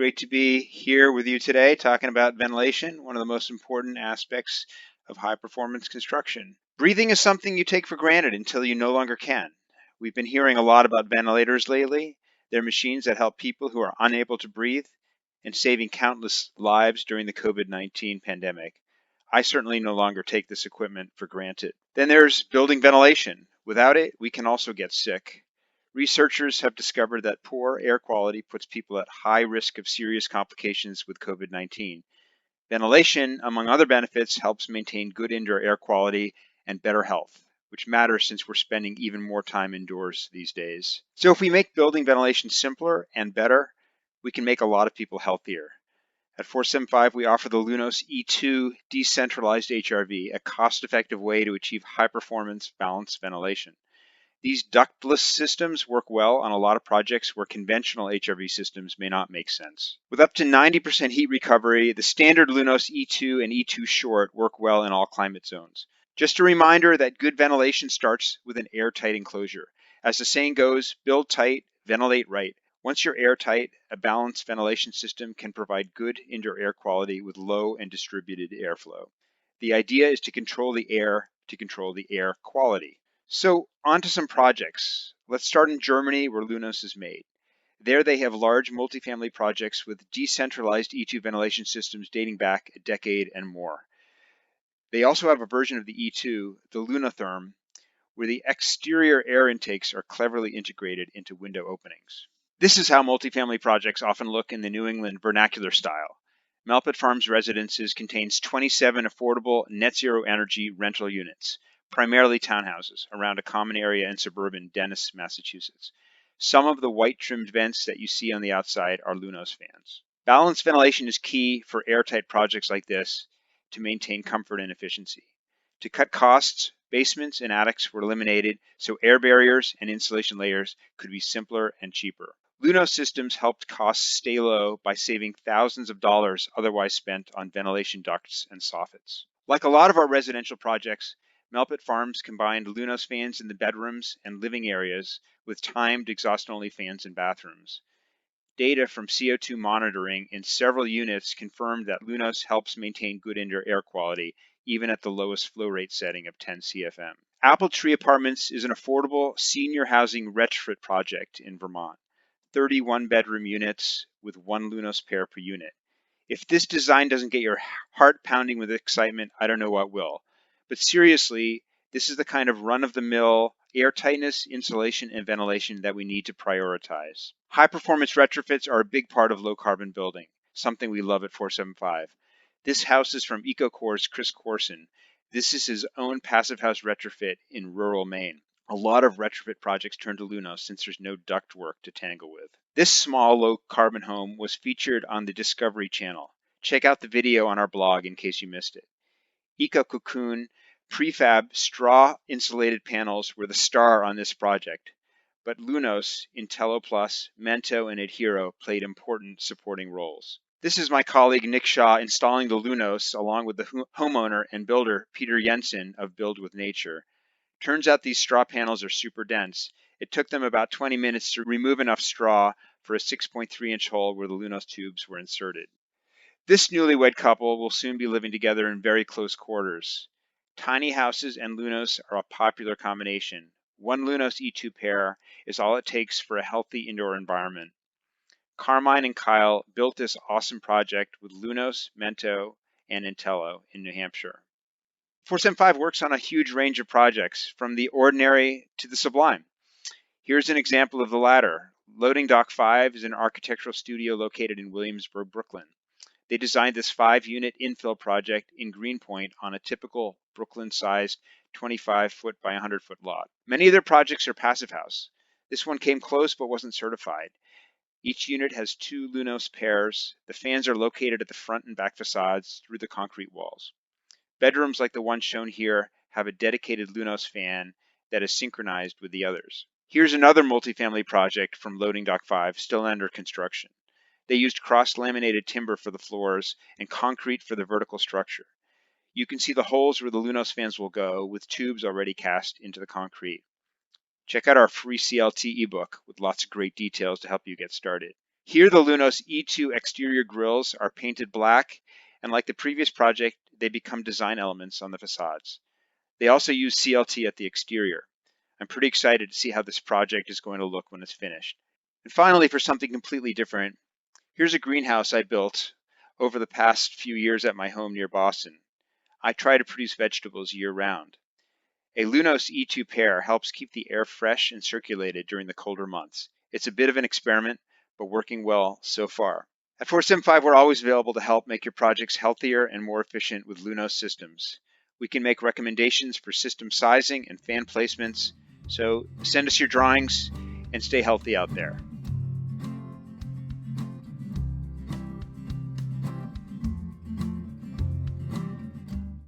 Great to be here with you today talking about ventilation, one of the most important aspects of high performance construction. Breathing is something you take for granted until you no longer can. We've been hearing a lot about ventilators lately. They're machines that help people who are unable to breathe and saving countless lives during the COVID-19 pandemic. I certainly no longer take this equipment for granted. Then there's building ventilation. Without it, we can also get sick. Researchers have discovered that poor air quality puts people at high risk of serious complications with COVID-19. Ventilation, among other benefits, helps maintain good indoor air quality and better health, which matters since we're spending even more time indoors these days. So if we make building ventilation simpler and better, we can make a lot of people healthier. At 475, we offer the Lunos E2 Decentralized Hrv, a cost-effective way to achieve high-performance balanced ventilation. These ductless systems work well on a lot of projects where conventional HRV systems may not make sense. With up to 90% heat recovery, the standard Lunos E2 and E2 Short work well in all climate zones. Just a reminder that good ventilation starts with an airtight enclosure. As the saying goes, build tight, ventilate right. Once you're airtight, a balanced ventilation system can provide good indoor air quality with low and distributed airflow. The idea is to control the air to control the air quality. So on to some projects. Let's start in Germany where Lunos is made. There they have large multifamily projects with decentralized E2 ventilation systems dating back a decade and more. They also have a version of the E2, the Lunatherm, where the exterior air intakes are cleverly integrated into window openings. This is how multifamily projects often look in the New England vernacular style. Malpet Farms Residences contains 27 affordable net zero energy rental units, primarily townhouses, around a common area in suburban Dennis, Massachusetts. Some of the white trimmed vents that you see on the outside are Lunos fans. Balanced ventilation is key for airtight projects like this to maintain comfort and efficiency. To cut costs, basements and attics were eliminated so air barriers and insulation layers could be simpler and cheaper. Lunos systems helped costs stay low by saving thousands of dollars otherwise spent on ventilation ducts and soffits. Like a lot of our residential projects, Malpet Farms combined Lunos fans in the bedrooms and living areas with timed exhaust-only fans in bathrooms. Data from CO2 monitoring in several units confirmed that Lunos helps maintain good indoor air quality, even at the lowest flow rate setting of 10 CFM. Apple Tree Apartments is an affordable senior housing retrofit project in Vermont. 31 bedroom units with one Lunos pair per unit. If this design doesn't get your heart pounding with excitement, I don't know what will. But seriously, this is the kind of run-of-the-mill air tightness, insulation, and ventilation that we need to prioritize. High-performance retrofits are a big part of low-carbon building, something we love at 475. This house is from EcoCore's Chris Corson. This is his own passive house retrofit in rural Maine. A lot of retrofit projects turn to Lunos since there's no ductwork to tangle with. This small low-carbon home was featured on the Discovery Channel. Check out the video on our blog in case you missed it. EcoCocoon prefab straw insulated panels were the star on this project, but Lunos, Intello Plus, Mento, and Adhero played important supporting roles. This is my colleague Nick Shaw installing the Lunos along with the homeowner and builder Peter Jensen of Build with Nature. Turns out these straw panels are super dense. It took them about 20 minutes to remove enough straw for a 6.3-inch hole where the Lunos tubes were inserted. This newlywed couple will soon be living together in very close quarters. Tiny houses and Lunos are a popular combination. One Lunos E2 pair is all it takes for a healthy indoor environment. Carmine and Kyle built this awesome project with Lunos, Mento, and Intello in New Hampshire. 475 works on a huge range of projects, from the ordinary to the sublime. Here's an example of the latter. Loading Dock 5 is an architectural studio located in Williamsburg, Brooklyn. They designed this 5-unit infill project in Greenpoint on a typical Brooklyn-sized 25-foot by 100-foot lot. Many of their projects are passive house. This one came close but wasn't certified. Each unit has 2 Lunos pairs. The fans are located at the front and back facades through the concrete walls. Bedrooms like the one shown here have a dedicated Lunos fan that is synchronized with the others. Here's another multifamily project from Loading Dock 5, still under construction. They used cross-laminated timber for the floors and concrete for the vertical structure. You can see the holes where the Lunos fans will go, with tubes already cast into the concrete. Check out our free CLT ebook with lots of great details to help you get started. Here, the Lunos E2 exterior grills are painted black, and like the previous project, they become design elements on the facades. They also use CLT at the exterior. I'm pretty excited to see how this project is going to look when it's finished. And finally, for something completely different, here's a greenhouse I built over the past few years at my home near Boston. I try to produce vegetables year-round. A Lunos E2 pair helps keep the air fresh and circulated during the colder months. It's a bit of an experiment, but working well so far. At 475, we're always available to help make your projects healthier and more efficient with Lunos systems. We can make recommendations for system sizing and fan placements, so send us your drawings and stay healthy out there.